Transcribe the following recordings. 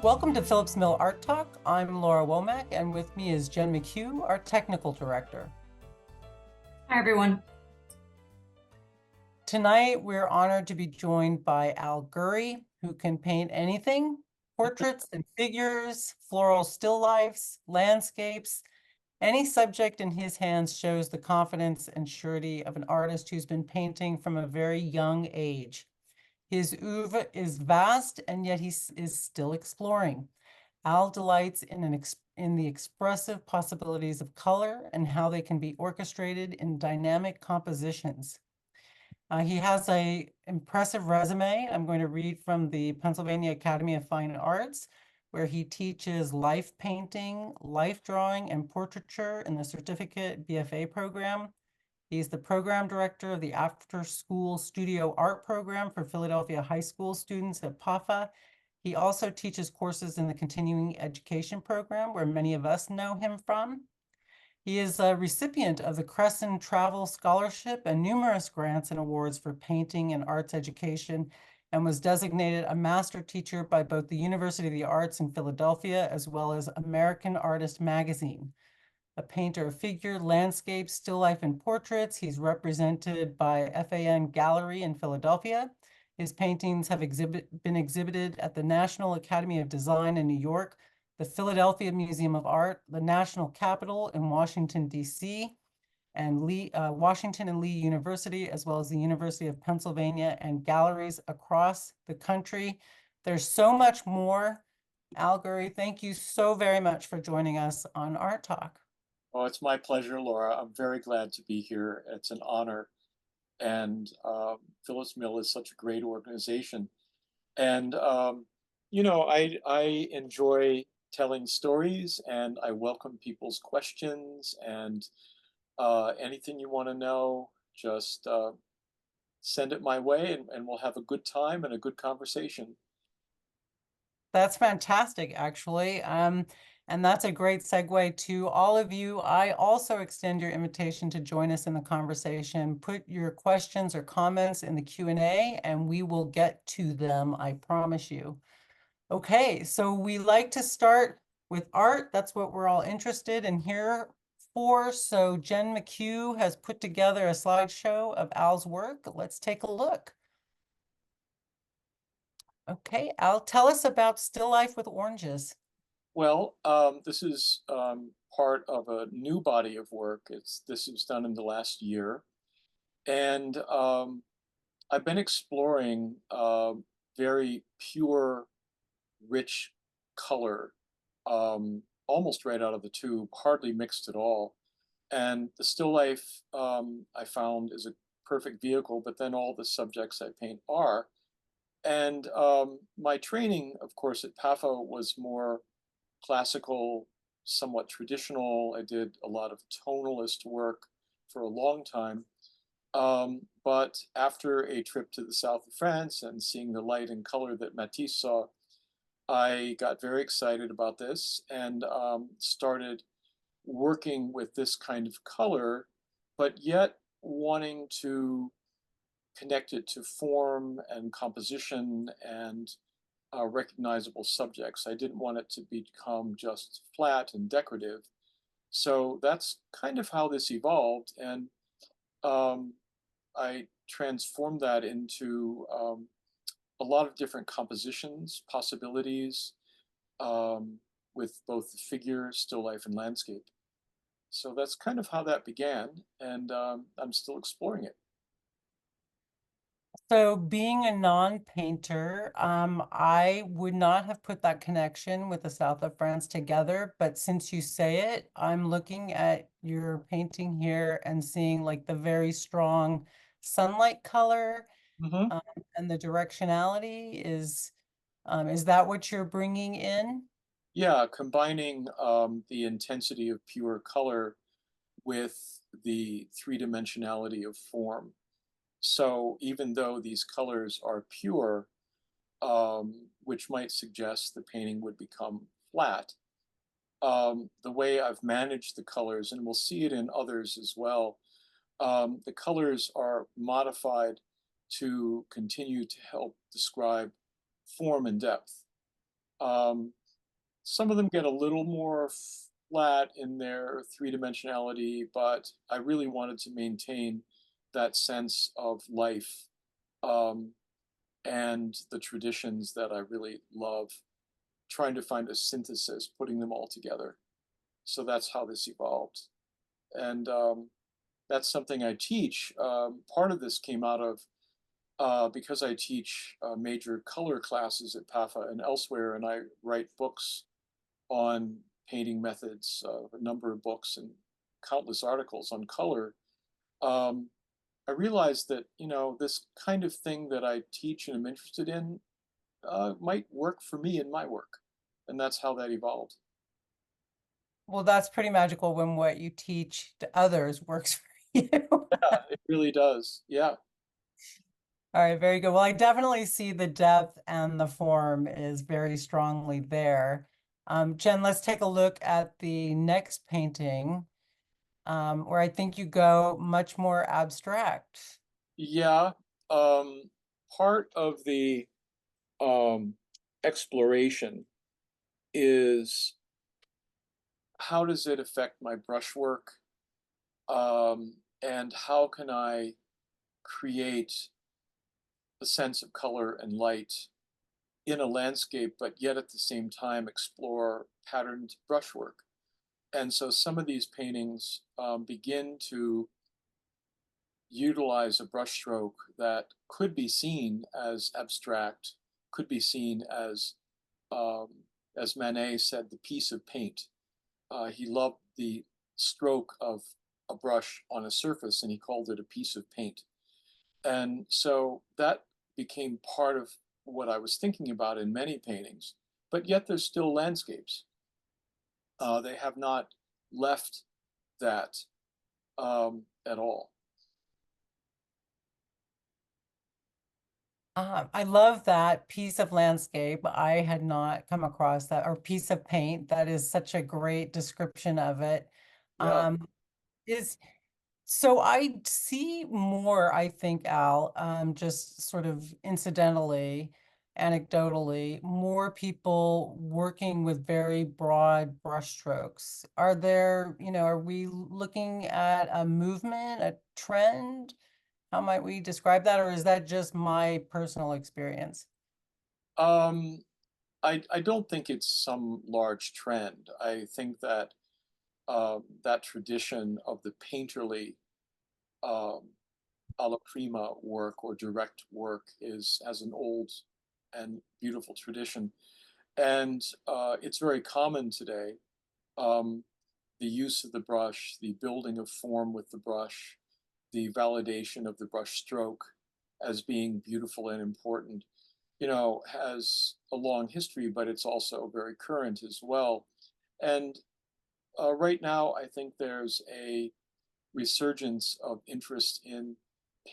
Welcome to Phillips Mill Art Talk. I'm Laura Womack, and with me is Jen McHugh, our technical director. Hi, everyone. Tonight, we're honored to be joined by Al Gury, who can paint anything, portraits and figures, floral still lifes, landscapes. Any subject in his hands shows the confidence and surety of an artist who's been painting from a very young age. His oeuvre is vast, and yet he is still exploring. Al delights in the expressive possibilities of color and how they can be orchestrated in dynamic compositions. He has an impressive resume. I'm going to read from the Pennsylvania Academy of Fine Arts, where he teaches life painting, life drawing, and portraiture in the certificate BFA program. He's the program director of the After School Studio Art Program for Philadelphia high school students at PAFA. He also teaches courses in the continuing education program, where many of us know him from. He is a recipient of the Cresson Travel Scholarship and numerous grants and awards for painting and arts education, and was designated a master teacher by both the University of the Arts in Philadelphia as well as American Artist Magazine. A painter of figure, landscape, still life, and portraits. He's represented by F.A.N. Gallery in Philadelphia. His paintings have been exhibited at the National Academy of Design in New York, the Philadelphia Museum of Art, the National Capitol in Washington, D.C., and Washington and Lee University, as well as the University of Pennsylvania, and galleries across the country. There's so much more. Al Gury, thank you so very much for joining us on Art Talk. Oh, it's my pleasure, Laura. I'm very glad to be here. It's an honor. And Phillips Mill is such a great organization. And, I enjoy telling stories, and I welcome people's questions, and anything you want to know, just send it my way, and we'll have a good time and a good conversation. That's fantastic, actually. And that's a great segue to all of you. I also extend your invitation to join us in the conversation. Put your questions or comments in the Q&A, and we will get to them, I promise you. Okay, so we like to start with art. That's what we're all interested in here for. So Jen McHugh has put together a slideshow of Al's work. Let's take a look. Okay, Al, tell us about Still Life with Oranges. Well, this is part of a new body of work. This was done in the last year, and I've been exploring very pure, rich color, almost right out of the tube, hardly mixed at all. And the still life I found is a perfect vehicle, but then all the subjects I paint are. And my training, of course, at PAFA was more classical, somewhat traditional. I did a lot of tonalist work for a long time. But after a trip to the south of France and seeing the light and color that Matisse saw, I got very excited about this and started working with this kind of color, but yet wanting to connect it to form and composition and recognizable subjects. I didn't want it to become just flat and decorative. So that's kind of how this evolved. And I transformed that into a lot of different compositions, possibilities, with both the figure, still life, and landscape. So that's kind of how that began, and I'm still exploring it. So being a non-painter, I would not have put that connection with the south of France together, but since you say it, I'm looking at your painting here and seeing like the very strong sunlight color, Mm-hmm. and the directionality is that what you're bringing in? Yeah, combining the intensity of pure color with the three-dimensionality of form. So even though these colors are pure, which might suggest the painting would become flat, the way I've managed the colors, and we'll see it in others as well, the colors are modified to continue to help describe form and depth. Some of them get a little more flat in their three-dimensionality, but I really wanted to maintain that sense of life, um, and the traditions that I really love, trying to find a synthesis, putting them all together. So that's how this evolved. And that's something I teach. Part of this came out of because I teach major color classes at PAFA and elsewhere, and I write books on painting methods, a number of books and countless articles on color. Um, I realized that, this kind of thing that I teach and am interested in might work for me in my work. And that's how that evolved. Well, that's pretty magical when what you teach to others works for you. Yeah, it really does. Yeah. All right, very good. Well, I definitely see the depth and the form is very strongly there. Jen, let's take a look at the next painting, where I think you go much more abstract. Yeah. Um, Part of the um, exploration is how does it affect my brushwork? And how can I create a sense of color and light in a landscape, but yet at the same time explore patterned brushwork? And so some of these paintings begin to utilize a brushstroke that could be seen as abstract, could be seen um, as Manet said, the piece of paint. He loved the stroke of a brush on a surface, and he called it a piece of paint. And so that became part of what I was thinking about in many paintings. But yet there's still landscapes. They have not left that at all. I love that piece of landscape. I had not come across that, or piece of paint. That is such a great description of it. Yeah. Is So I see more, I think, Al, just sort of incidentally, anecdotally, more people working with very broad brushstrokes. Are we looking at a movement, a trend? How might we describe that? Or is that just my personal experience? Um, I don't think it's some large trend. I think that that tradition of the painterly um, alla prima work or direct work has an old and beautiful tradition, and it's very common today. Um, the use of the brush, the building of form with the brush, the validation of the brush stroke as being beautiful and important, has a long history, but it's also very current as well. And right now, I think there's a resurgence of interest in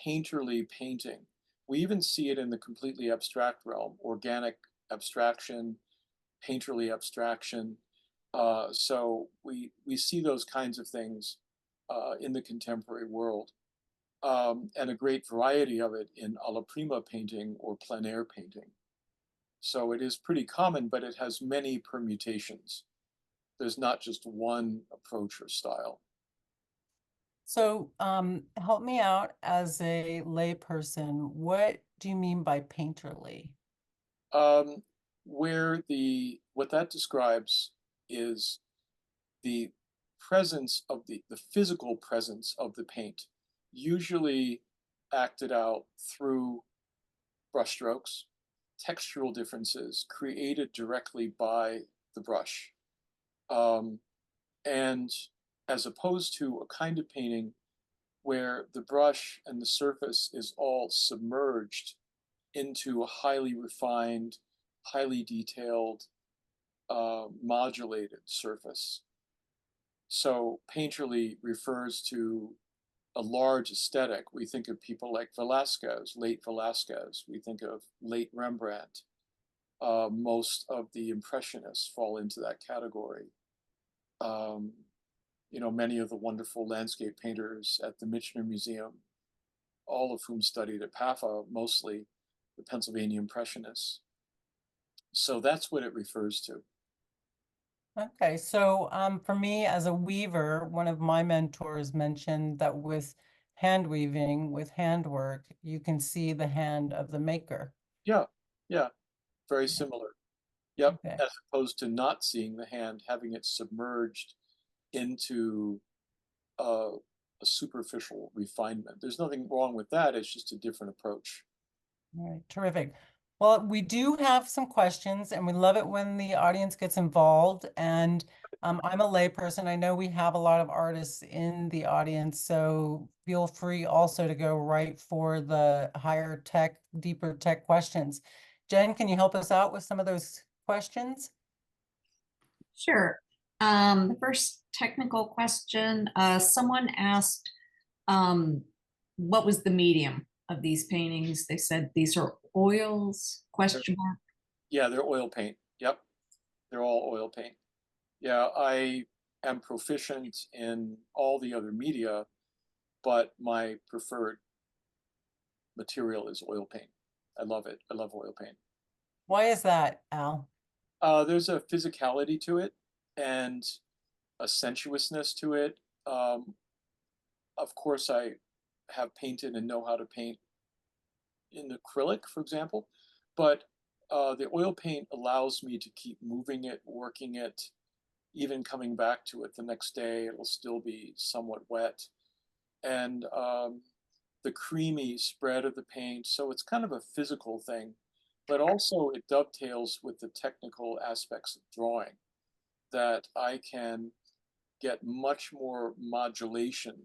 painterly painting. We even see it in the completely abstract realm, organic abstraction, painterly abstraction. So we see those kinds of things in the contemporary world, and a great variety of it in alla prima painting or plein air painting. So it is pretty common, but it has many permutations. There's not just one approach or style. So, help me out as a layperson. What do you mean by painterly? Um, where what that describes is the presence of the physical presence of the paint, usually acted out through brushstrokes, textural differences created directly by the brush. Um, and as opposed to a kind of painting where the brush and the surface is all submerged into a highly refined, highly detailed, modulated surface. So painterly refers to a large aesthetic. We think of people like Velázquez, late Velázquez. We think of late Rembrandt. Most of the Impressionists fall into that category. Um, many of the wonderful landscape painters at the Michener Museum, all of whom studied at PAFA, mostly the Pennsylvania Impressionists. So that's what it refers to. Okay, so for me as a weaver, one of my mentors mentioned that with hand weaving, with handwork, you can see the hand of the maker. Yeah, yeah, very Yeah. similar. Yep, Okay. as opposed to not seeing the hand, having it submerged into a superficial refinement. There's nothing wrong with that. It's just a different approach. All right, terrific. Well, we do have some questions, and we love it when the audience gets involved. And I'm a layperson. I know we have a lot of artists in the audience, so feel free also to go right for the higher tech, deeper tech questions. Jen, can you help us out with some of those questions? Sure. The first technical question, someone asked, what was the medium of these paintings? They said these are oils, They're, question mark. yeah, they're oil paint. Yep, they're all oil paint. Yeah, I am proficient in all the other media, but my preferred material is oil paint. I love it. I love oil paint. Why is that, Al? There's a physicality to it and a sensuousness to it. Um, of course, I have painted and know how to paint in acrylic, for example, but the oil paint allows me to keep moving it, working it, even coming back to it the next day. It will still be somewhat wet. And the creamy spread of the paint. So it's kind of a physical thing, but also it dovetails with the technical aspects of drawing that I can get much more modulation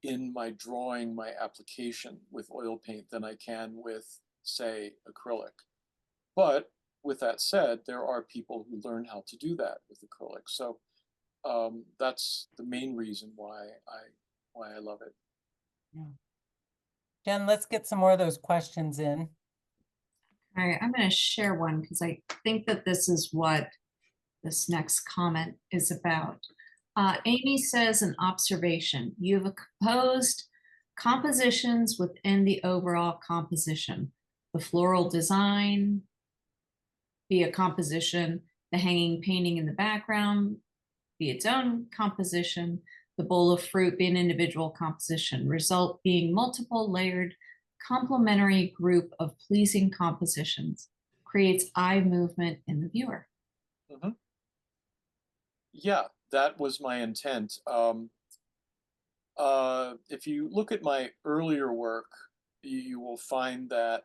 in my drawing, my application with oil paint than I can with, say, acrylic. But with that said, there are people who learn how to do that with acrylic. So that's the main reason why I love it. Yeah. Jen, let's get some more of those questions in. All right, I'm going to share one because I think that this is what this next comment is about. Amy says an observation. You've composed compositions within the overall composition. The floral design be a composition, the hanging painting in the background be its own composition, the bowl of fruit be an individual composition, result being multiple layered complementary group of pleasing compositions, creates eye movement in the viewer. Mm-hmm. Yeah, that was my intent. If you look at my earlier work, you will find that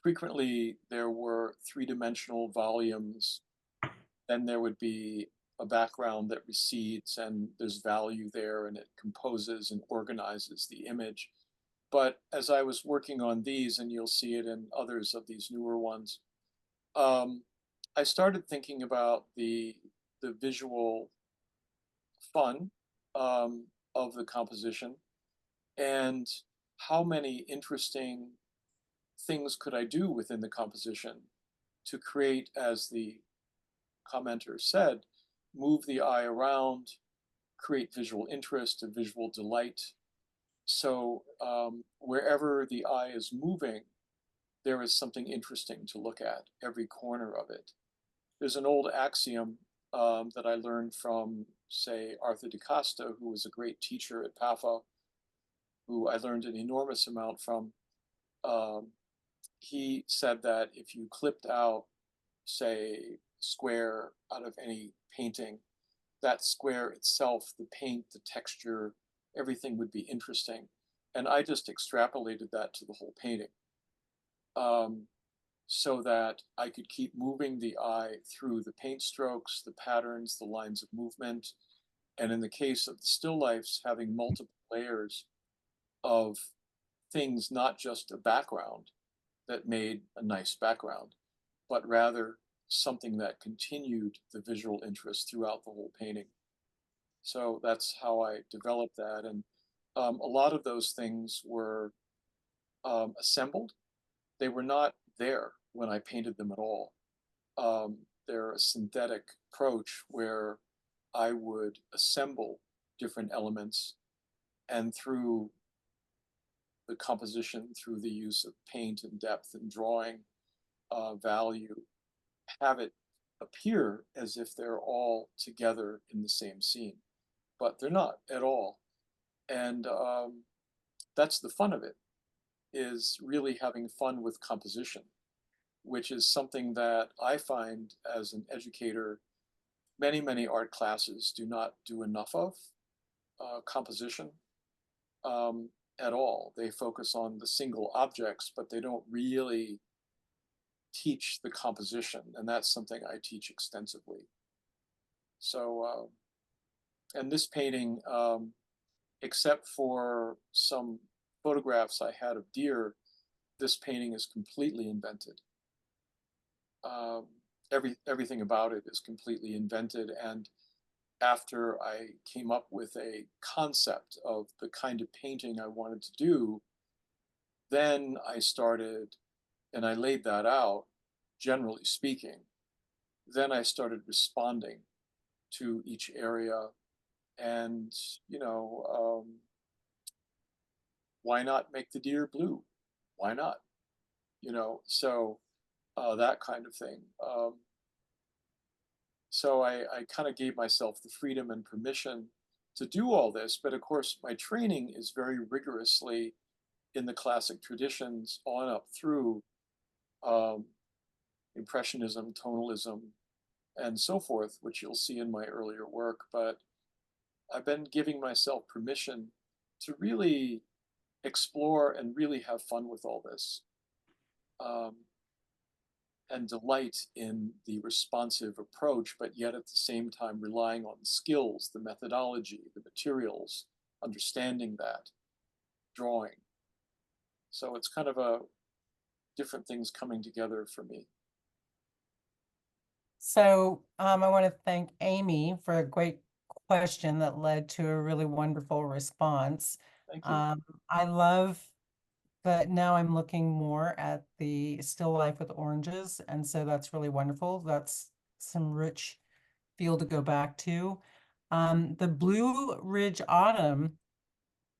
frequently there were three-dimensional volumes. Then there would be a background that recedes and there's value there and it composes and organizes the image. But as I was working on these, and you'll see it in others of these newer ones, I started thinking about the visual fun of the composition and how many interesting things could I do within the composition to create, as the commenter said, move the eye around, create visual interest and visual delight. So wherever the eye is moving, there is something interesting to look at, every corner of it. There's an old axiom that I learned from, say, Arthur DeCosta, who was a great teacher at PAFA, who I learned an enormous amount from. Um, he said that if you clipped out, say, square out of any painting, that square itself, the paint, the texture, everything would be interesting. And I just extrapolated that to the whole painting, so that I could keep moving the eye through the paint strokes, the patterns, the lines of movement. And in the case of the still lifes, having multiple layers of things, not just a background that made a nice background, but rather something that continued the visual interest throughout the whole painting. So that's how I developed that. And a lot of those things were assembled. They were not there when I painted them at all. They're a synthetic approach where I would assemble different elements, and through the composition, through the use of paint and depth and drawing value, have it appear as if they're all together in the same scene, but they're not at all. And that's the fun of it, is really having fun with composition, which is something that I find as an educator, many art classes do not do enough of, composition at all. They focus on the single objects, but they don't really teach the composition, and that's something I teach extensively. So, and this painting, except for some photographs I had of deer, this painting is completely invented. Everything about it is completely invented, and after I came up with a concept of the kind of painting I wanted to do, then I started, and I laid that out, generally speaking. Then I started responding to each area, and, you know, why not make the deer blue? Why not? You know, so that kind of thing. So I kind of gave myself the freedom and permission to do all this, but of course my training is very rigorously in the classic traditions on up through um, Impressionism, tonalism, and so forth, which you'll see in my earlier work. But I've been giving myself permission to really explore and really have fun with all this, um, and delight in the responsive approach, but yet at the same time relying on the skills, the methodology, the materials, understanding that, drawing. So it's kind of a different things coming together for me. So I want to thank Amy for a great question that led to a really wonderful response. Thank you. I love that now I'm looking more at the still life with oranges, and so that's really wonderful. That's some rich field to go back to. The Blue Ridge Autumn,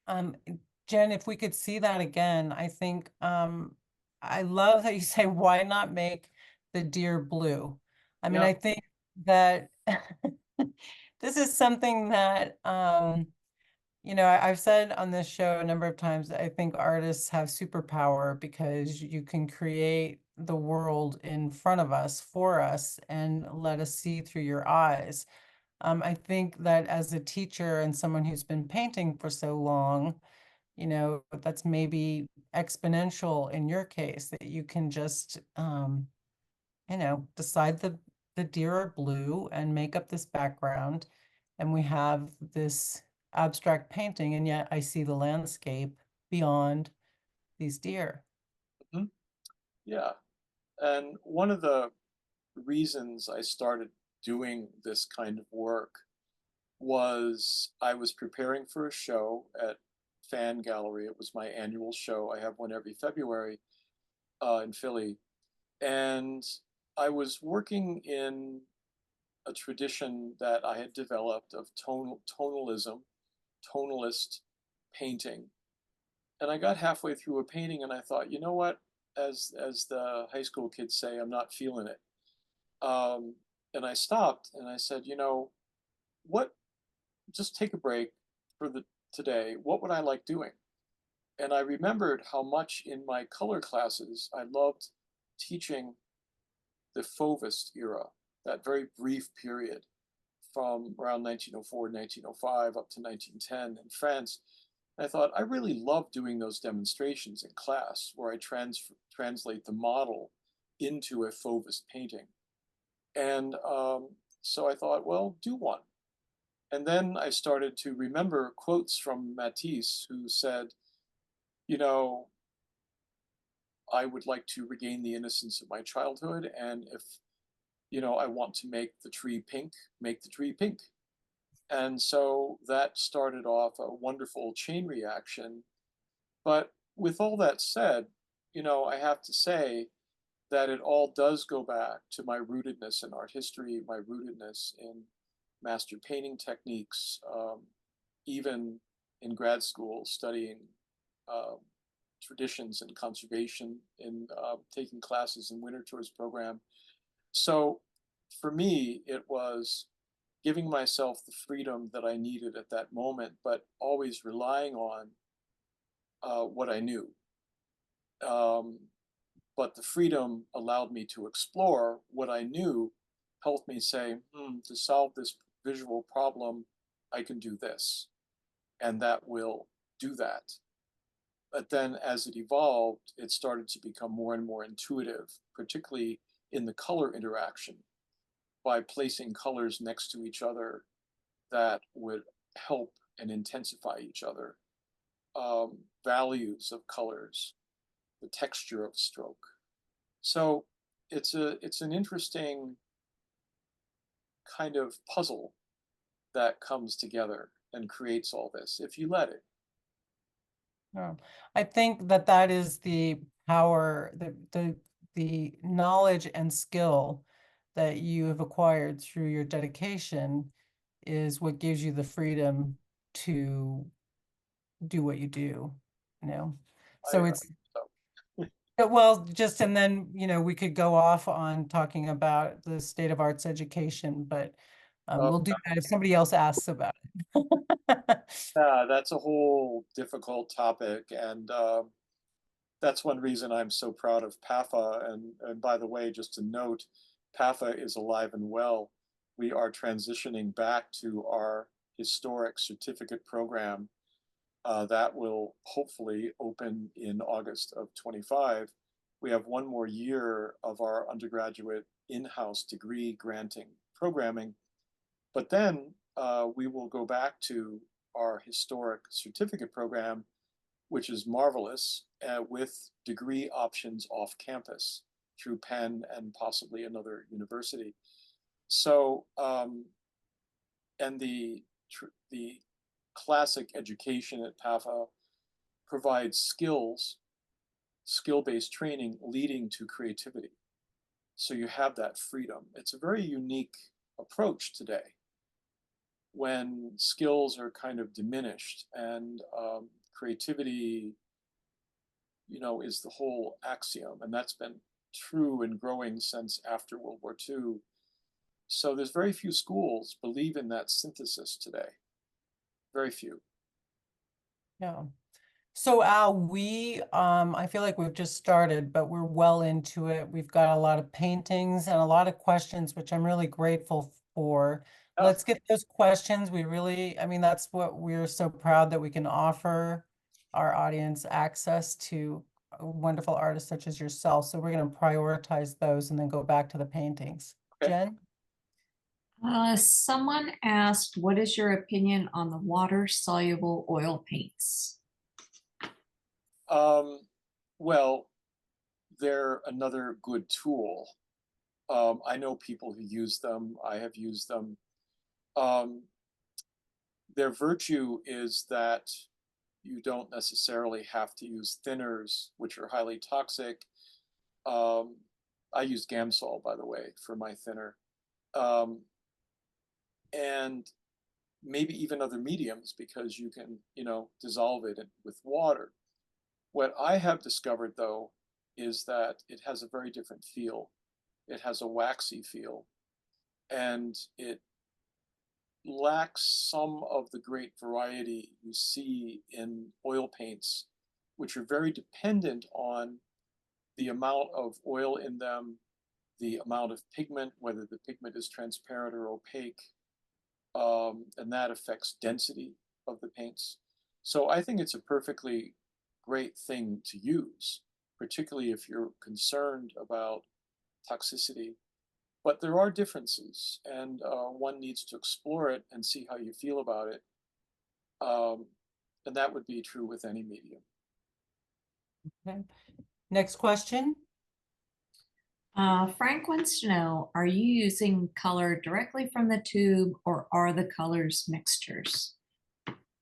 um, Jen, if we could see that again, I think I love that you say, why not make the deer blue? I mean, Yeah. I think that this is something that you know, I've said on this show a number of times, I think artists have superpower because you can create the world in front of us, for us, and let us see through your eyes. I think that as a teacher and someone who's been painting for so long, you know, that's maybe exponential in your case, that you can just, you know, decide the deer are blue and make up this background. And we have this abstract painting, and yet I see the landscape beyond these deer. Mhm. Yeah. And one of the reasons I started doing this kind of work was I was preparing for a show at F.A.N Gallery. It was my annual show. I have one every February in Philly. And I was working in a tradition that I had developed of tonalism, tonalist painting. And I got halfway through a painting and I thought, you know what? As the high school kids say, I'm not feeling it. Um, and I stopped and I said, you know, what? Just take a break for the today. What would I like doing? And I remembered how much in my color classes I loved teaching the Fauvist era, that very brief period from around 1904, 1905 up to 1910 in France. And I thought I really love doing those demonstrations in class where I translate the model into a Fauvist painting. And so I thought, well, do one. And then I started to remember quotes from Matisse, who said, you know, I would like to regain the innocence of my childhood. And if, you know, I want to make the tree pink, make the tree pink. And so that started off a wonderful chain reaction. But with all that said, you know, I have to say that it all does go back to my rootedness in art history, my rootedness in master painting techniques, even in grad school studying um, traditions and conservation, in taking classes in winter tours program. So for me, it was giving myself the freedom that I needed at that moment, but always relying on what I knew. Um, but the freedom allowed me to explore what I knew, helped me say, to solve this visual problem, I can do this, and that will do that. But then as it evolved, it started to become more and more intuitive, particularly in the color interaction, by placing colors next to each other that would help and intensify each other. Values of colors, the texture of stroke. So it's an interesting kind of puzzle that comes together and creates all this, if you let it. Yeah. I think that that is the power, the knowledge and skill that you have acquired through your dedication is what gives you the freedom to do what you do, you know? So I it's, so well, just, and then, we could go off on talking about the state of arts education, but uh, we'll do that if somebody else asks about it. yeah, that's a whole difficult topic, and that's one reason I'm so proud of PAFA. And by the way, just to note, PAFA is alive and well. We are transitioning back to our historic certificate program that will hopefully open in August of 25. We have one more year of our undergraduate in-house degree granting programming, but then we will go back to our historic certificate program, which is marvelous, with degree options off campus through Penn and possibly another university. So, and the classic education at PAFA provides skills, skill-based training leading to creativity. So you have that freedom. It's a very unique approach today when skills are kind of diminished and creativity, is the whole axiom, and that's been true and growing since after World War II. So there's very few schools believe in that synthesis today. Very few. Yeah. So Al, I feel like we've just started, but we're well into it. We've got a lot of paintings and a lot of questions, which I'm really grateful for. Oh, Let's get those questions. I mean, that's what we're so proud that we can offer our audience access to wonderful artists such as yourself. So we're going to prioritize those and then go back to the paintings. okay. Jen? Someone asked, what is your opinion on the water-soluble oil paints? Well, they're another good tool. I know people who use them. I have used them. Their virtue is that you don't necessarily have to use thinners, which are highly toxic. I use Gamsol, by the way, for my thinner. And maybe even other mediums because you can, dissolve it with water. What I have discovered, though, is that it has a very different feel. It has a waxy feel, and it lacks some of the great variety you see in oil paints, which are very dependent on the amount of oil in them, the amount of pigment, whether the pigment is transparent or opaque, and that affects density of the paints. So I think it's a perfectly great thing to use, particularly if you're concerned about toxicity. But there are differences, and one needs to explore it and see how you feel about it. And that would be true with any medium. Okay. Next question. Frank wants to know, are you using color directly from the tube or are the colors mixtures?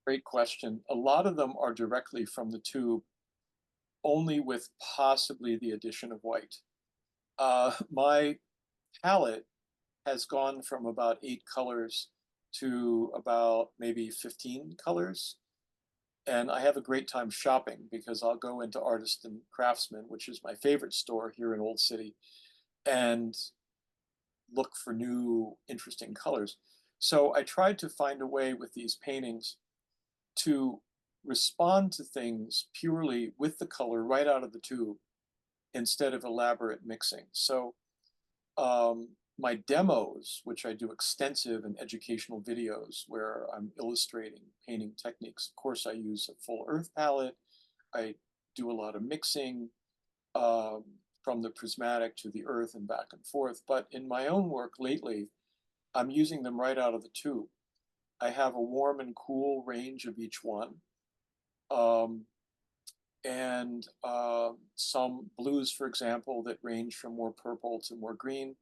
Great question. A lot of them are directly from the tube, only with possibly the addition of white. My palette has gone from about 8 colors to about maybe 15 colors. And I have a great time shopping because I'll go into Artist and Craftsman, which is my favorite store here in Old City. And look for new, interesting colors. So I tried to find a way with these paintings to respond to things purely with the color right out of the tube instead of elaborate mixing. So my demos, which I do extensive and educational videos where I'm illustrating painting techniques, of course I use a full earth palette. I do a lot of mixing from the prismatic to the earth and back and forth. But in my own work lately, I'm using them right out of the tube. I have a warm and cool range of each one. And some blues, for example, that range from more purple to more green,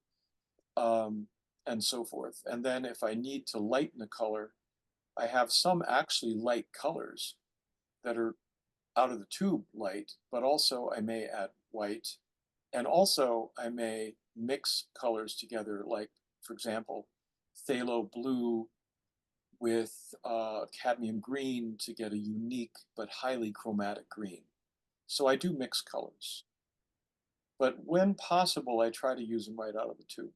and so forth. And then if I need to lighten a color, I have some actually light colors that are out of the tube light, but also I may add white. And also I may mix colors together, like, for example, phthalo blue with cadmium green to get a unique but highly chromatic green. So I do mix colors. But when possible, I try to use them right out of the tube.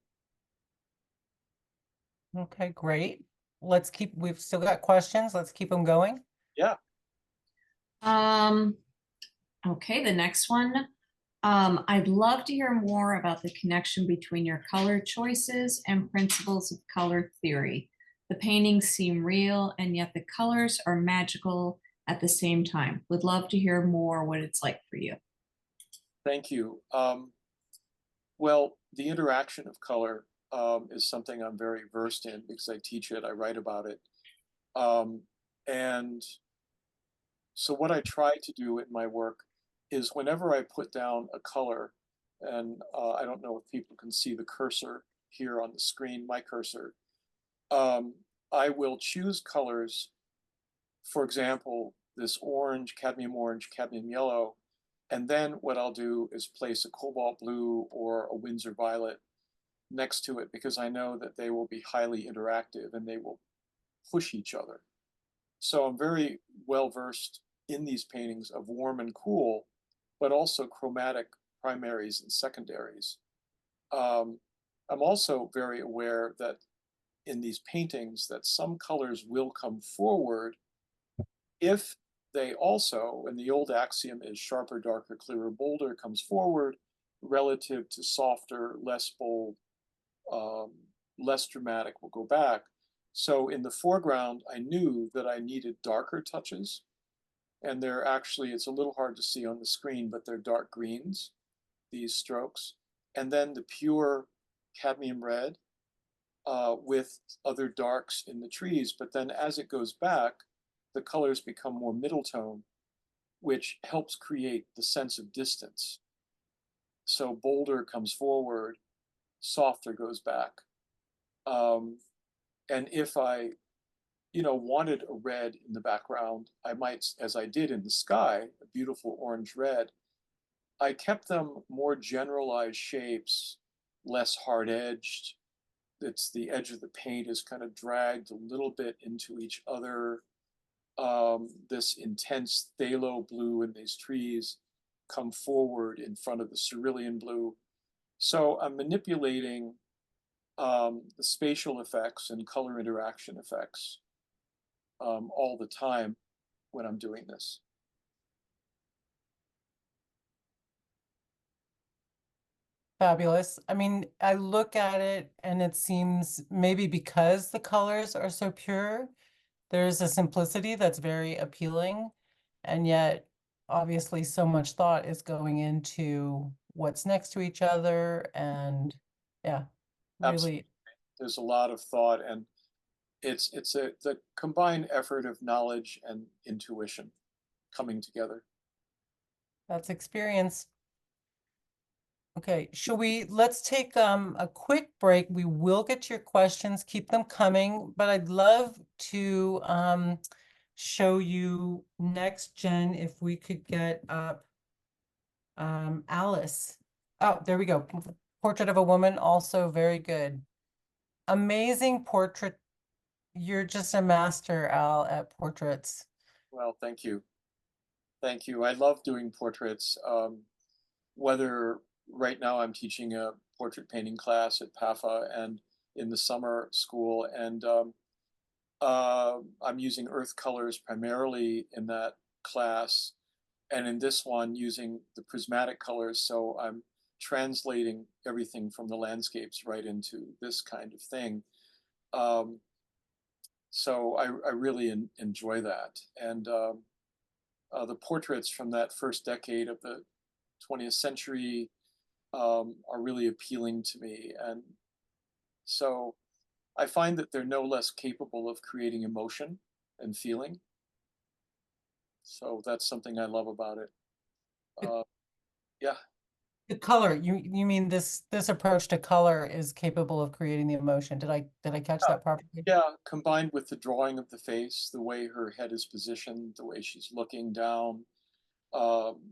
Okay, great. We've still got questions. Let's keep them going. Yeah. Okay, the next one. I'd love to hear more about the connection between your color choices and principles of color theory. The paintings seem real, and yet the colors are magical at the same time. Would love to hear more what it's like for you. Thank you. Well, the interaction of color is something I'm very versed in because I teach it, I write about it. And so what I try to do in my work is whenever I put down a color, and I don't know if people can see the cursor here on the screen, my cursor, I will choose colors, for example, this orange, cadmium yellow, and then what I'll do is place a cobalt blue or a Windsor violet next to it because I know that they will be highly interactive and they will push each other. So I'm very well versed in these paintings of warm and cool, but also chromatic primaries and secondaries. I'm also very aware that in these paintings that some colors will come forward if they also, and the old axiom is sharper, darker, clearer, bolder comes forward relative to softer, less bold, less dramatic will go back. So in the foreground, I knew that I needed darker touches. And they're actually, it's a little hard to see on the screen, but they're dark greens, these strokes. And then the pure cadmium red with other darks in the trees. But then as it goes back, the colors become more middle tone, which helps create the sense of distance. So bolder comes forward, softer goes back. And if I, wanted a red in the background, I might, as I did in the sky, a beautiful orange red, I kept them more generalized shapes, less hard-edged. It's the edge of the paint is kind of dragged a little bit into each other. This intense phthalo blue in these trees come forward in front of the cerulean blue. So I'm manipulating the spatial effects and color interaction effects all the time when I'm doing this. Fabulous. I mean, I look at it and it seems maybe because the colors are so pure, there's a simplicity that's very appealing. And yet, obviously, so much thought is going into what's next to each other. And yeah, Absolutely. really, There's a lot of thought, and it's the combined effort of knowledge and intuition coming together. that's experience. Okay, let's take a quick break. We will get to your questions, keep them coming, but I'd love to show you next, Jen, if we could get up Alice. Oh, there we go. Portrait of a Woman, also very good. Amazing portrait. You're just a master, Al, at portraits. Well, thank you. Thank you. I love doing portraits. Whether right now I'm teaching a portrait painting class at PAFA and in the summer school, and I'm using earth colors primarily in that class, and in this one using the prismatic colors. So I'm translating everything from the landscapes right into this kind of thing. So I really enjoy that. And the portraits from that first decade of the 20th century are really appealing to me. And so I find that they're no less capable of creating emotion and feeling. So that's something I love about it. Yeah. The color, you mean this approach to color is capable of creating the emotion. Did I catch that properly? Yeah, combined with the drawing of the face, the way her head is positioned, the way she's looking down.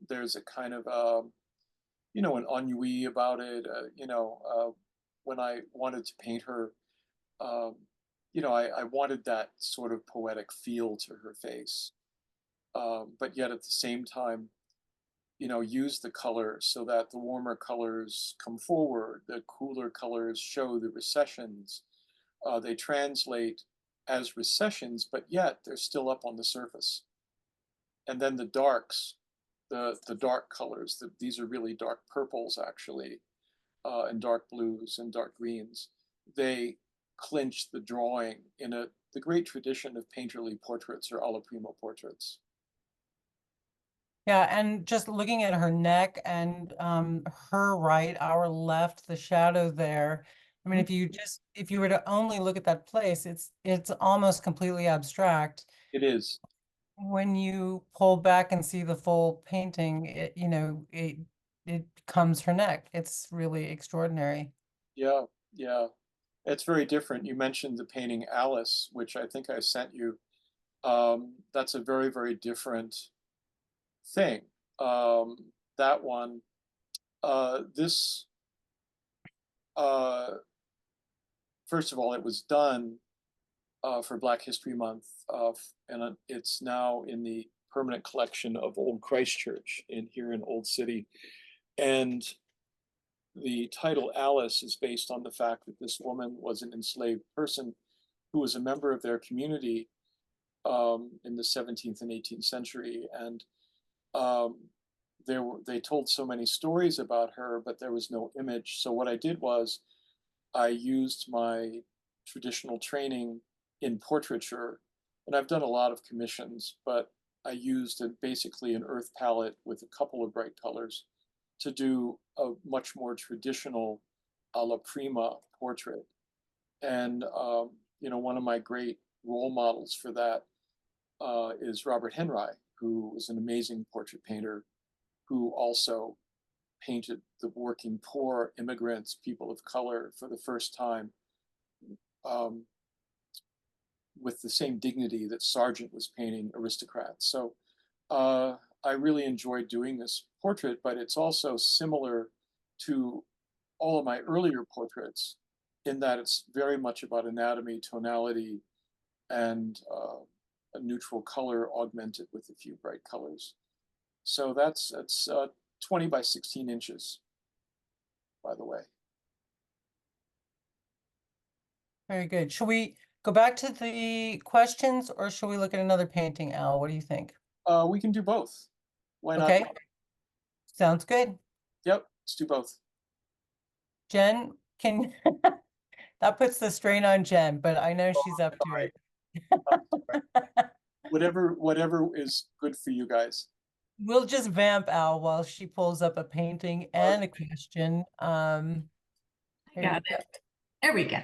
There's a kind of, an ennui about it. When I wanted to paint her, I wanted that sort of poetic feel to her face. But yet at the same time, use the color so that the warmer colors come forward, the cooler colors show the recessions. They translate as recessions, but yet they're still up on the surface. And then the darks, the dark colors, these are really dark purples actually, and dark blues and dark greens. They clinch the drawing in the great tradition of painterly portraits or alla prima portraits. Yeah, and just looking at her neck and her right, our left, the shadow there. I mean, if you were to only look at that place, it's almost completely abstract. It is. When you pull back and see the full painting, it becomes her neck. It's really extraordinary. Yeah, yeah. It's very different. You mentioned the painting Alice, which I think I sent you. That's a very, very different thing. That one, this, uh, first of all, it was done for Black History Month, and it's now in the permanent collection of Old Christchurch here in Old City. And the title Alice is based on the fact that this woman was an enslaved person who was a member of their community in the 17th and 18th century. And they told so many stories about her, but there was no image. So what I did was I used my traditional training in portraiture, and I've done a lot of commissions, but I used basically an earth palette with a couple of bright colors to do a much more traditional alla prima portrait. And one of my great role models for that is Robert Henry, who was an amazing portrait painter who also painted the working poor, immigrants, people of color for the first time with the same dignity that Sargent was painting aristocrats. So I really enjoyed doing this portrait, but it's also similar to all of my earlier portraits in that it's very much about anatomy, tonality, and a neutral color augmented with a few bright colors. So that's 20 by 16 inches, by the way. Very good. Should we go back to the questions or should we look at another painting, Al? What do you think? We can do both. Why not? Okay, sounds good. Yep, let's do both. Jen, that puts the strain on Jen, but I know she's up to it. Whatever is good for you guys. We'll just vamp Al while she pulls up a painting and a question. Got it. There we go.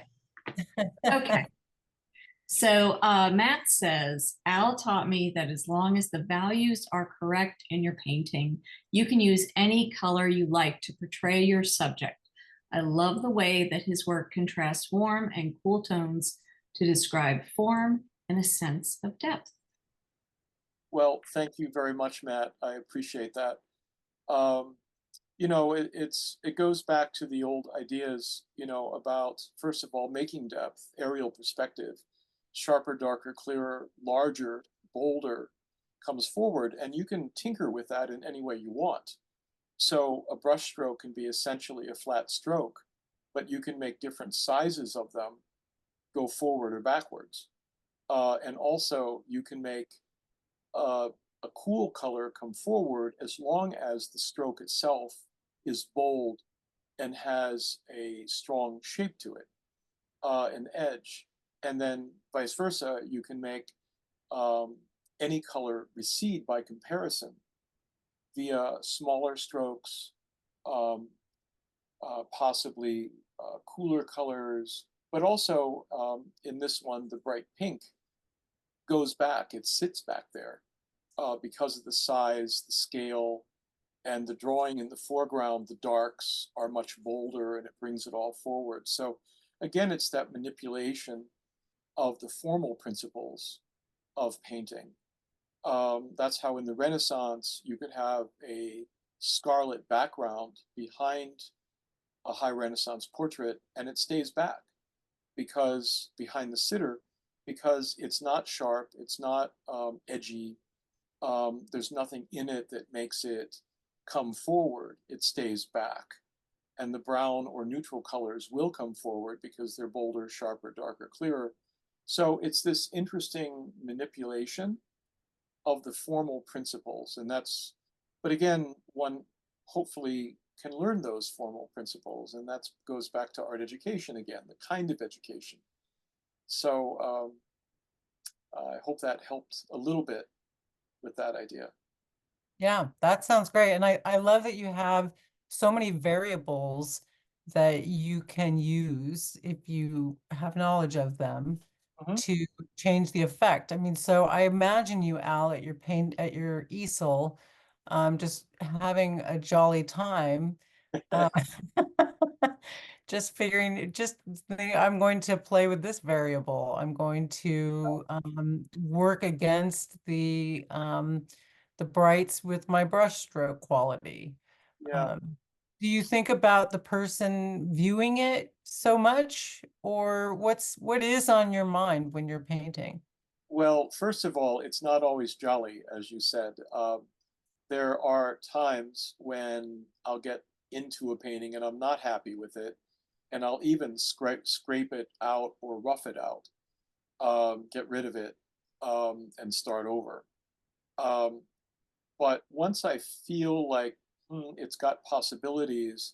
Okay. So Matt says, Al taught me that as long as the values are correct in your painting, you can use any color you like to portray your subject. I love the way that his work contrasts warm and cool tones to describe form and a sense of depth. Well, thank you very much, Matt. I appreciate that. It goes back to the old ideas, about, first of all, making depth, aerial perspective, sharper, darker, clearer, larger, bolder comes forward, and you can tinker with that in any way you want. So a brush stroke can be essentially a flat stroke, but you can make different sizes of them go forward or backwards. And also you can make a cool color come forward as long as the stroke itself is bold and has a strong shape to it, an edge. And then vice versa, you can make any color recede by comparison via smaller strokes, um, possibly cooler colors, but also in this one, the bright pink goes back, it sits back there because of the size, the scale, and the drawing in the foreground, the darks are much bolder and it brings it all forward. So again, it's that manipulation of the formal principles of painting. That's how in the Renaissance, you could have a scarlet background behind a high Renaissance portrait and it stays back because behind the sitter, because it's not sharp, it's not edgy, there's nothing in it that makes it come forward, it stays back. And the brown or neutral colors will come forward because they're bolder, sharper, darker, clearer. So it's this interesting manipulation of the formal principles. And that's, but again, one hopefully can learn those formal principles. And that goes back to art education again, the kind of education. So I hope that helped a little bit with that idea. Yeah, that sounds great. And I love that you have so many variables that you can use if you have knowledge of them to change the effect. I mean, so I imagine you, Al, at your easel, just having a jolly time. Uh, just figuring, I'm going to play with this variable. I'm going to work against the brights with my brush stroke quality. Yeah. Do you think about the person viewing it so much, or what is on your mind when you're painting? Well, first of all, it's not always jolly, as you said. There are times when I'll get into a painting and I'm not happy with it, and I'll even scrape it out or rough it out, get rid of it, and start over. Um, but once I feel like it's got possibilities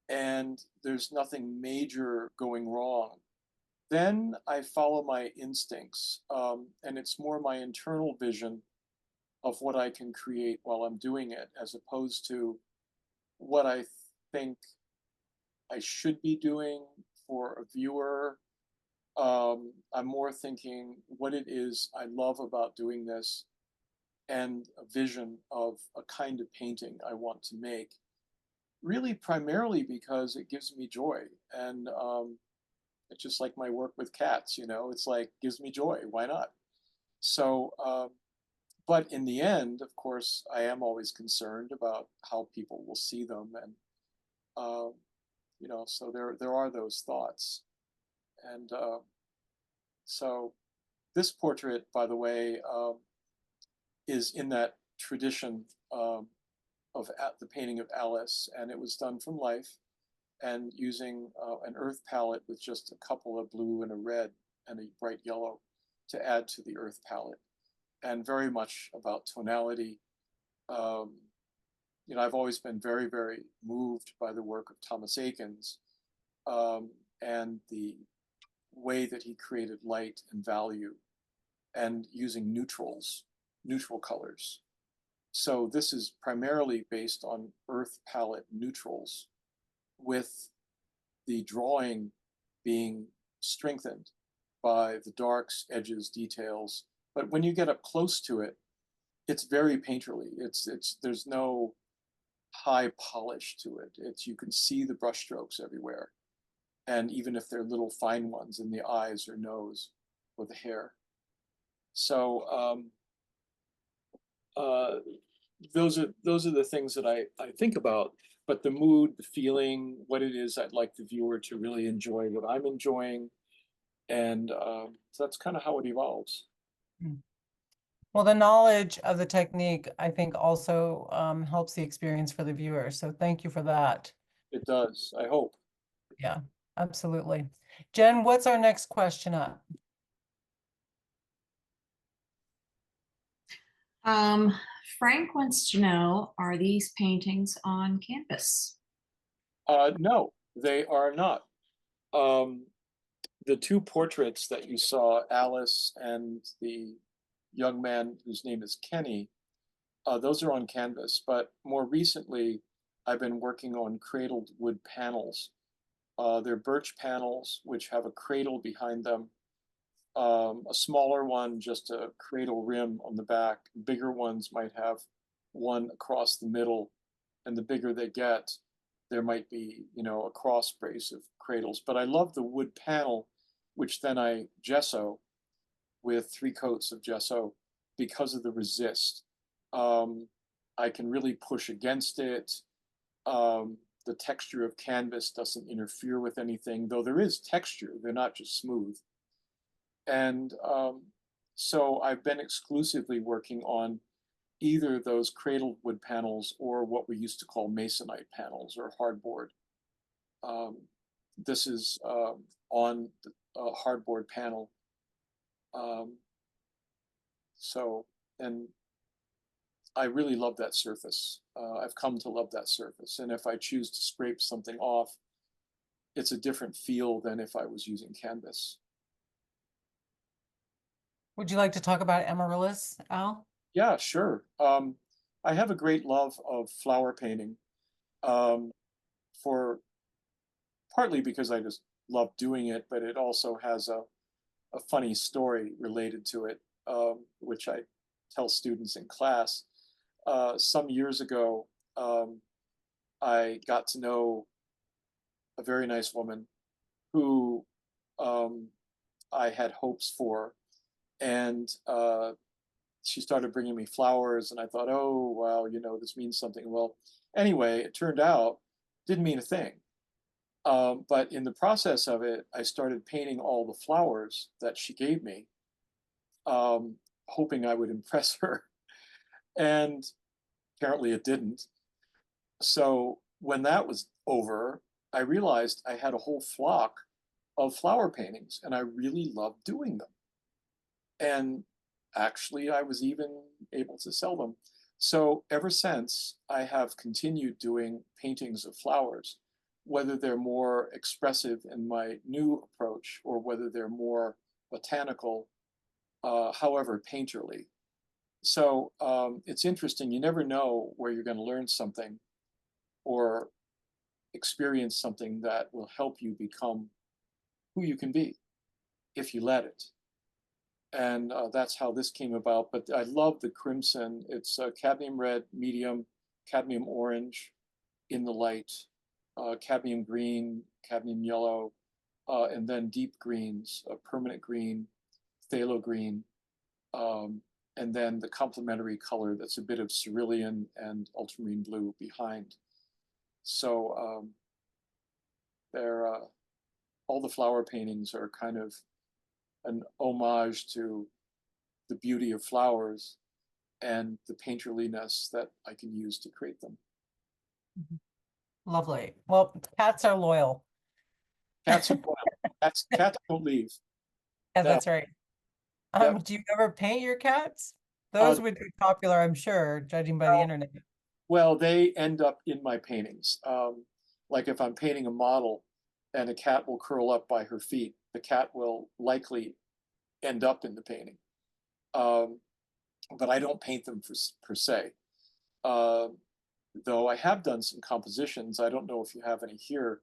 and there's nothing major going wrong, then I follow my instincts, and it's more my internal vision of what I can create while I'm doing it, as opposed to what I think I should be doing for a viewer. I'm more thinking what it is I love about doing this and a vision of a kind of painting I want to make. Really, primarily because it gives me joy. And it's just like my work with cats, it's like gives me joy. Why not? So, but in the end, of course, I am always concerned about how people will see them, and so there are those thoughts, and so this portrait, by the way, is in that tradition of the painting of Alice, and it was done from life, and using an earth palette with just a couple of blue and a red and a bright yellow to add to the earth palette, and very much about tonality. Um, I've always been very, very moved by the work of Thomas Eakins, and the way that he created light and value and using neutral colors. So this is primarily based on earth palette neutrals, with the drawing being strengthened by the darks, edges, details. But when you get up close to it, it's very painterly. There's no high polish to it. You can see the brushstrokes everywhere, and even if they're little fine ones in the eyes or nose or the hair. So those are the things that I think about. But the mood, the feeling, what it is I'd like the viewer to really enjoy, what I'm enjoying, and so that's kind of how it evolves. Well, the knowledge of the technique, I think, also helps the experience for the viewer. So thank you for that. It does, I hope. Yeah, absolutely. Jen, what's our next question up? Frank wants to know, are these paintings on canvas? No, they are not. Um, the two portraits that you saw, Alice and the young man whose name is Kenny, those are on canvas. But more recently, I've been working on cradled wood panels. They're birch panels which have a cradle behind them. A smaller one, just a cradle rim on the back. Bigger ones might have one across the middle, and the bigger they get, there might be, a cross brace of cradles. But I love the wood panel, which then I gesso with 3 coats of gesso because of the resist. I can really push against it. The texture of canvas doesn't interfere with anything, though there is texture. They're not just smooth. And so I've been exclusively working on either those cradled wood panels or what we used to call masonite panels or hardboard. This is on a hardboard panel. And I really love that surface. I've come to love that surface. And if I choose to scrape something off, it's a different feel than if I was using canvas. Would you like to talk about amaryllis, Al? Yeah, sure. I have a great love of flower painting, for partly because I just love doing it, but it also has a funny story related to it, which I tell students in class. Some years ago, I got to know a very nice woman who I had hopes for, and she started bringing me flowers, and I thought, oh, wow, this means something. Well, anyway, it turned out didn't mean a thing. But in the process of it, I started painting all the flowers that she gave me, hoping I would impress her. And apparently it didn't. So when that was over, I realized I had a whole flock of flower paintings, and I really loved doing them. And actually, I was even able to sell them. So ever since, I have continued doing paintings of flowers, whether they're more expressive in my new approach or whether they're more botanical, however painterly. So it's interesting. You never know where you're going to learn something or experience something that will help you become who you can be if you let it. And that's how this came about. But I love the crimson. It's cadmium red, medium, cadmium orange in the light, cadmium green, cadmium yellow, and then deep greens, permanent green, phthalo green, and then the complementary color that's a bit of cerulean and ultramarine blue behind. So they're all the flower paintings are kind of an homage to the beauty of flowers and the painterliness that I can use to create them. Lovely. Well, cats are loyal. Cats are loyal. Cats don't leave. Yeah, No. that's right. Yep. Do you ever paint your cats? Those would be popular, I'm sure, judging by the internet. Well, they end up in my paintings. Like if I'm painting a model and a cat will curl up by her feet, the cat will likely end up in the painting. But I don't paint them per se. Though I have done some compositions, I don't know if you have any here,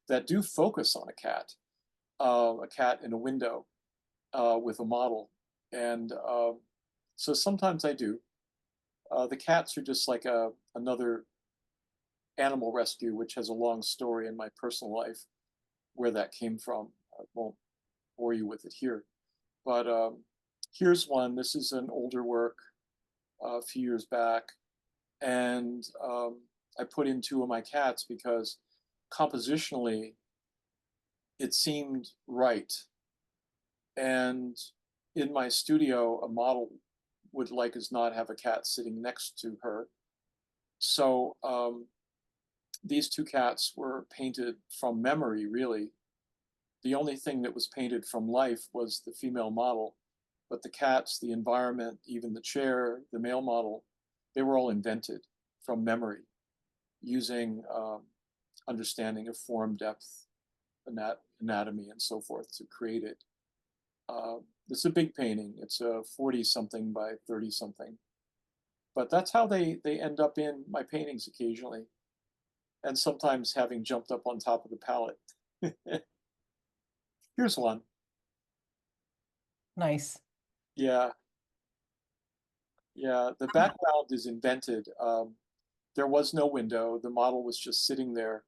that do focus on a cat in a window with a model. And so sometimes I do. The cats are just like another animal rescue, which has a long story in my personal life where that came from. I won't bore you with it here. But here's one. This is an older work a few years back. And I put in 2 of my cats because compositionally it seemed right. And in my studio, a model would like as not have a cat sitting next to her. So these two cats were painted from memory, really. The only thing that was painted from life was the female model, but the cats, the environment, even the chair, the male model, they were all invented from memory using understanding of form, depth, anatomy, and so forth to create it. It's a big painting. It's a 40-something by 30-something. But that's how they end up in my paintings occasionally, and sometimes having jumped up on top of the palette. Here's one. Nice. Yeah, yeah. The background is invented. There was no window. The model was just sitting there,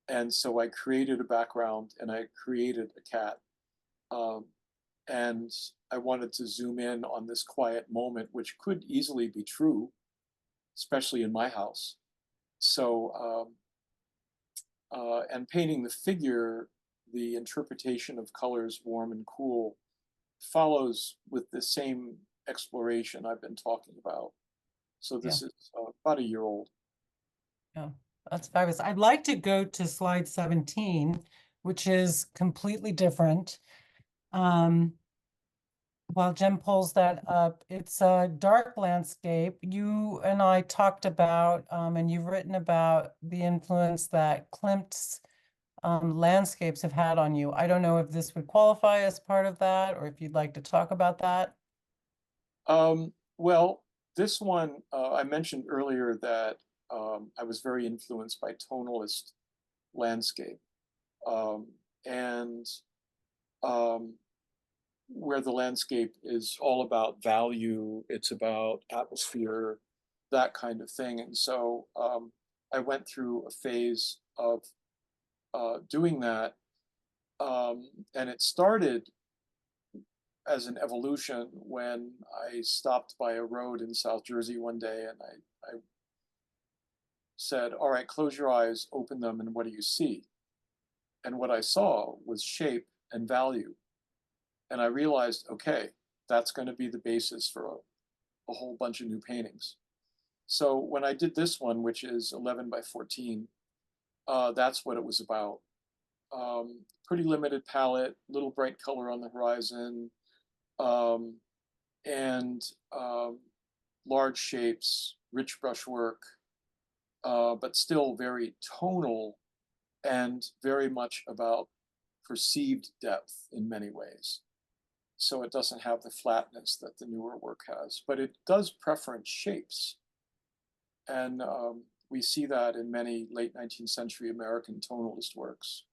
and so I created a background and I created a cat. And I wanted to zoom in on this quiet moment, which could easily be true, especially in my house. So, and painting the figure, the interpretation of colors, warm and cool, follows with the same exploration I've been talking about. So this is about a year old. Yeah, that's fabulous. I'd like to go to slide 17, which is completely different. While Jen pulls that up, it's a dark landscape. You and I talked about, and you've written about the influence that Klimt's landscapes have had on you. I don't know if this would qualify as part of that, or if you'd like to talk about that. Well, this one, I mentioned earlier that I was very influenced by tonalist landscape. And where the landscape is all about value, it's about atmosphere, that kind of thing. And so I went through a phase of doing that. And it started as an evolution when I stopped by a road in South Jersey one day and I said, all right, close your eyes, open them, and what do you see? And what I saw was shape and value. And I realized, okay, that's going to be the basis for a whole bunch of new paintings. So when I did this one, which is 11 by 14, that's what it was about. Pretty limited palette, little bright color on the horizon, and large shapes, rich brushwork, but still very tonal and very much about perceived depth in many ways. So it doesn't have the flatness that the newer work has, but it does preference shapes. And we see that in many late 19th century American tonalist works.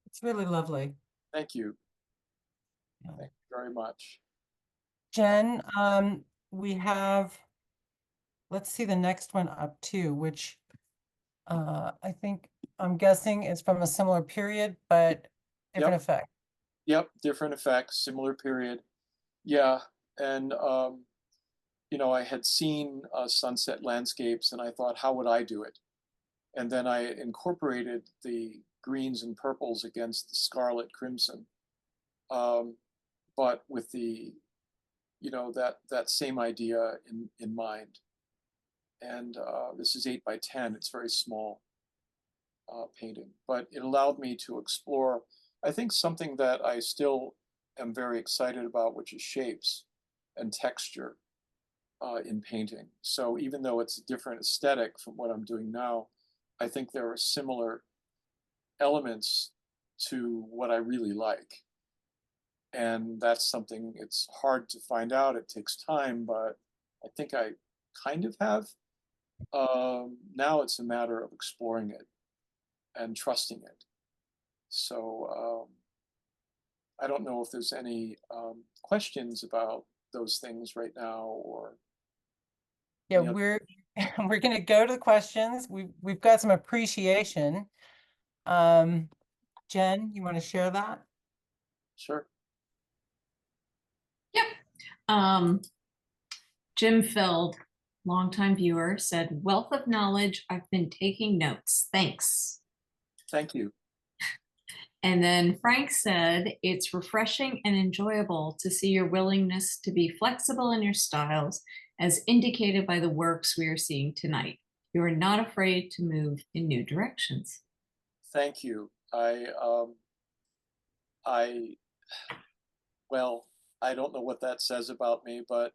It's really lovely. Thank you. Yeah. Thank you very much. Jen, we have, let's see the next one up too, which I'm guessing is from a similar period, but different effect. Yep, different effects, similar period. Yeah, and you know, I had seen sunset landscapes and I thought, how would I do it? And then I incorporated the greens and purples against the scarlet crimson, but with the, you know, that same idea in mind. And this is 8 by 10. It's very small painting, but it allowed me to explore, I think, something that I still am very excited about, which is shapes and texture in painting. So even though it's a different aesthetic from what I'm doing now, I think there are similar elements to what I really like. And that's something it's hard to find out. It takes time, but I think I kind of have. Now it's a matter of exploring it and trusting it. So I don't know if there's any questions about those things right now, or Yeah, we're we're gonna go to the questions. We've got some appreciation. Jen, you want to share that? Sure. Yep. Jim Feld, longtime viewer, said, "Wealth of knowledge. I've been taking notes. Thanks." Thank you. And then Frank said, "It's refreshing and enjoyable to see your willingness to be flexible in your styles, as indicated by the works we are seeing tonight. You are not afraid to move in new directions. Thank you. I, well, I don't know what that says about me, but,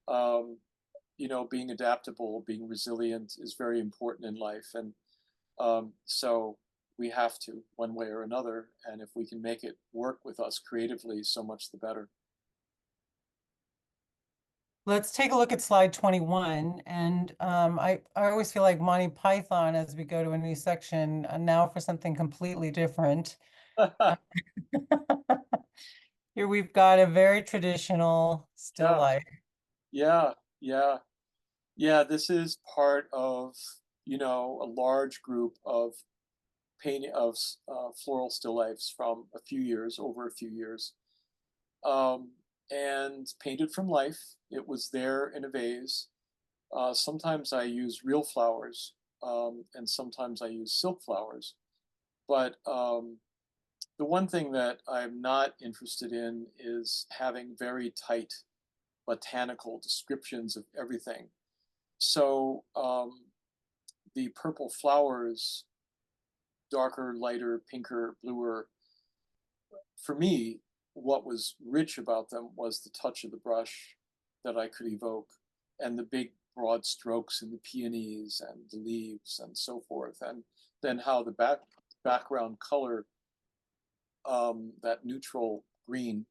um, you know, being adaptable, being resilient is very important in life. And so we have to, one way or another. And if we can make it work with us creatively, so much the better. Let's take a look at slide 21. And I always feel like Monty Python as we go to a new section, now for something completely different. Here we've got a very traditional still Yeah, life. yeah, yeah. Yeah, this is part of, you know, a large group of painting of floral still lifes from a few years, over a few years, um, and painted from life. It was there in a vase. Sometimes I use real flowers, and sometimes I use silk flowers. But the one thing that I'm not interested in is having very tight botanical descriptions of everything. So the purple flowers, darker, lighter, pinker, bluer, for me, what was rich about them was the touch of the brush that I could evoke and the big broad strokes and the peonies and the leaves and so forth. And then how the background color, that neutral green,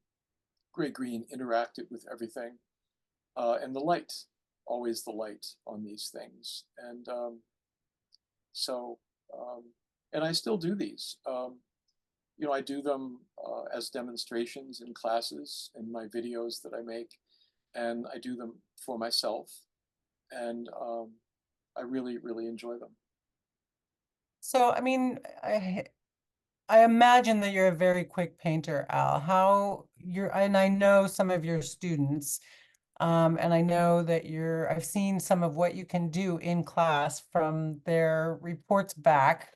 gray green, interacted with everything. And the light, always the light on these things. And so, um, and I still do these. You know, I do them as demonstrations in classes in my videos that I make, and I do them for myself, and I really, really enjoy them. So, I mean, I imagine that you're a very quick painter, Al. How you're, and I know some of your students, and I know that I've seen some of what you can do in class from their reports back.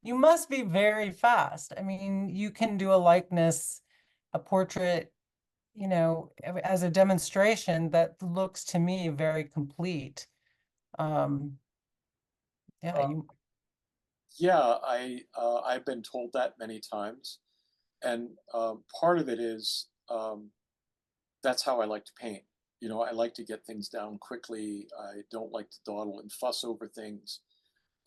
You must be very fast. I mean, you can do a likeness, a portrait, you know, as a demonstration that looks to me very complete. Um, yeah, Uh, yeah, I've been told that many times, and part of it is that's how I like to paint. You know, I like to get things down quickly. I don't like to dawdle and fuss over things.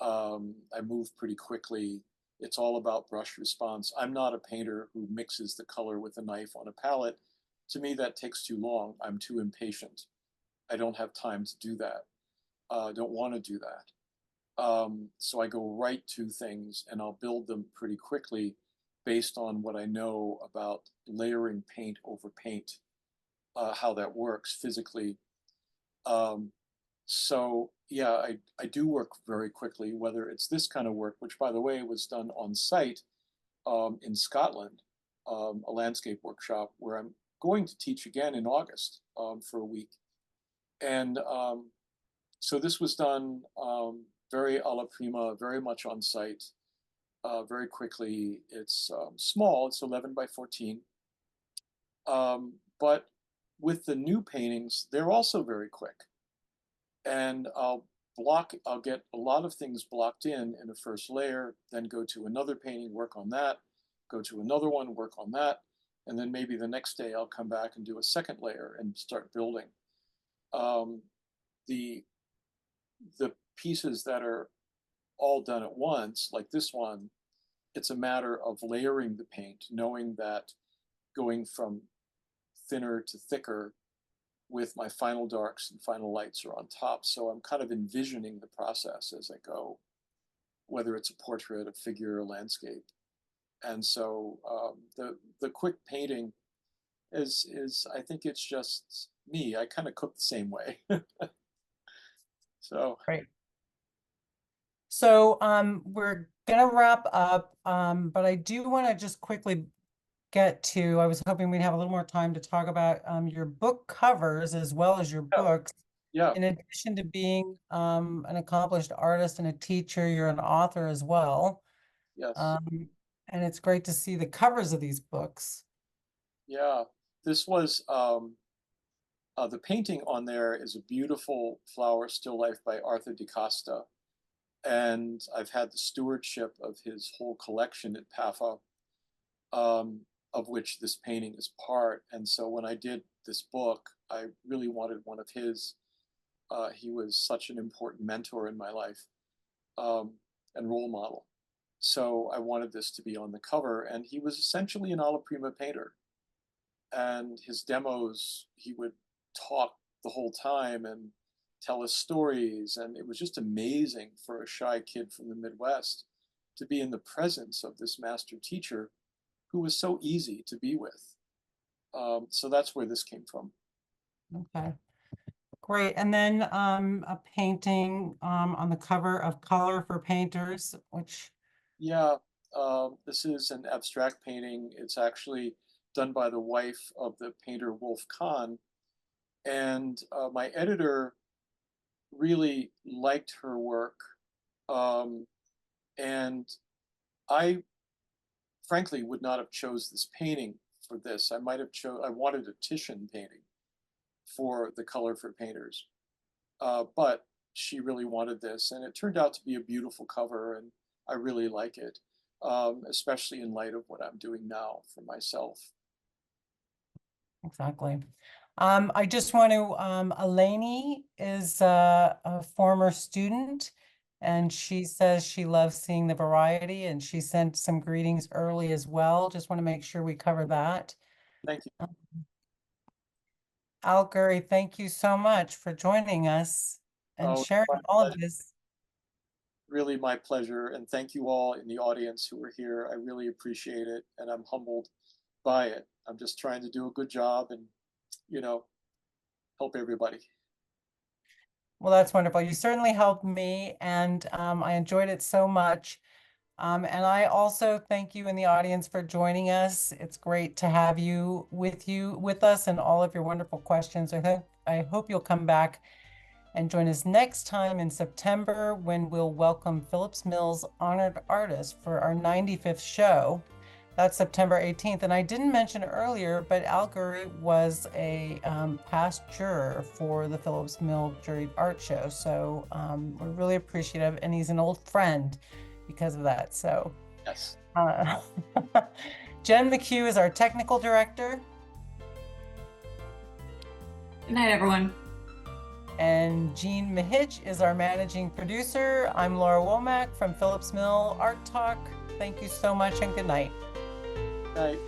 I move pretty quickly. It's all about brush response. I'm not a painter who mixes the color with a knife on a palette. To me, that takes too long. I'm too impatient. I don't have time to do that. I don't want to do that. So I go right to things and I'll build them pretty quickly based on what I know about layering paint over paint, how that works physically. Um, so yeah, I do work very quickly, whether it's this kind of work, which by the way was done on site in Scotland, a landscape workshop where I'm going to teach again in August for a week. And so this was done very alla prima, very much on site, very quickly. It's small, it's 11 by 14. But with the new paintings, they're also very quick. And I'll get a lot of things blocked in a first layer, then go to another painting, work on that, go to another one, work on that. And then maybe the next day I'll come back and do a second layer and start building. Um, the the pieces that are all done at once, like this one, it's a matter of layering the paint, knowing that going from thinner to thicker with my final darks and final lights are on top. So I'm kind of envisioning the process as I go, whether it's a portrait, a figure, a landscape. And so the quick painting is I think it's just me. I kind of cook the same way. So great. So we're gonna wrap up, but I do want to just quickly get to, I was hoping we'd have a little more time to talk about your book covers as well as your yeah, books. yeah, In addition to being an accomplished artist and a teacher, you're an author as well. yes, And it's great to see the covers of these books. yeah. This was The painting on there is a beautiful flower still life by Arthur DeCosta, and I've had the stewardship of his whole collection at PAFA, of which this painting is part. And so when I did this book, I really wanted one of his. He was such an important mentor in my life, and role model. So I wanted this to be on the cover, and he was essentially an alla prima painter. And his demos, he would talk the whole time and tell us stories, and it was just amazing for a shy kid from the Midwest to be in the presence of this master teacher who was so easy to be with. So that's where this came from. Okay, great. And then a painting on the cover of Color for Painters, which, Yeah, this is an abstract painting. It's actually done by the wife of the painter Wolf Kahn. And my editor really liked her work. And I frankly would not have chose this painting for this. I might have I wanted a Titian painting for the Color for Painters. But she really wanted this, and it turned out to be a beautiful cover, and I really like it, especially in light of what I'm doing now for myself. exactly. I just want to, Eleni is a former student, and she says she loves seeing the variety, and she sent some greetings early as well. Just want to make sure we cover that. Thank you. Al Gury, thank you so much for joining us and Oh, sharing my all of pleasure. this. Really my pleasure, and thank you all in the audience who are here. I really appreciate it, and I'm humbled by it. I'm just trying to do a good job and, help everybody. Well, that's wonderful. You certainly helped me, and I enjoyed it so much. And I also thank you in the audience for joining us. It's great to have you with us and all of your wonderful questions. I hope you'll come back and join us next time in September when we'll welcome Phillips Mills Honored Artist for our 95th show. That's September 18th. And I didn't mention earlier, but Al Gury was a past juror for the Phillips Mill Juried Art Show. So we're really appreciative, and he's an old friend because of that. So Yes. Jen McHugh is our technical director. Good night, everyone. And Jean Mahich is our managing producer. I'm Laura Womack from Phillips Mill ArtTalk. Thank you so much, and good night. Night.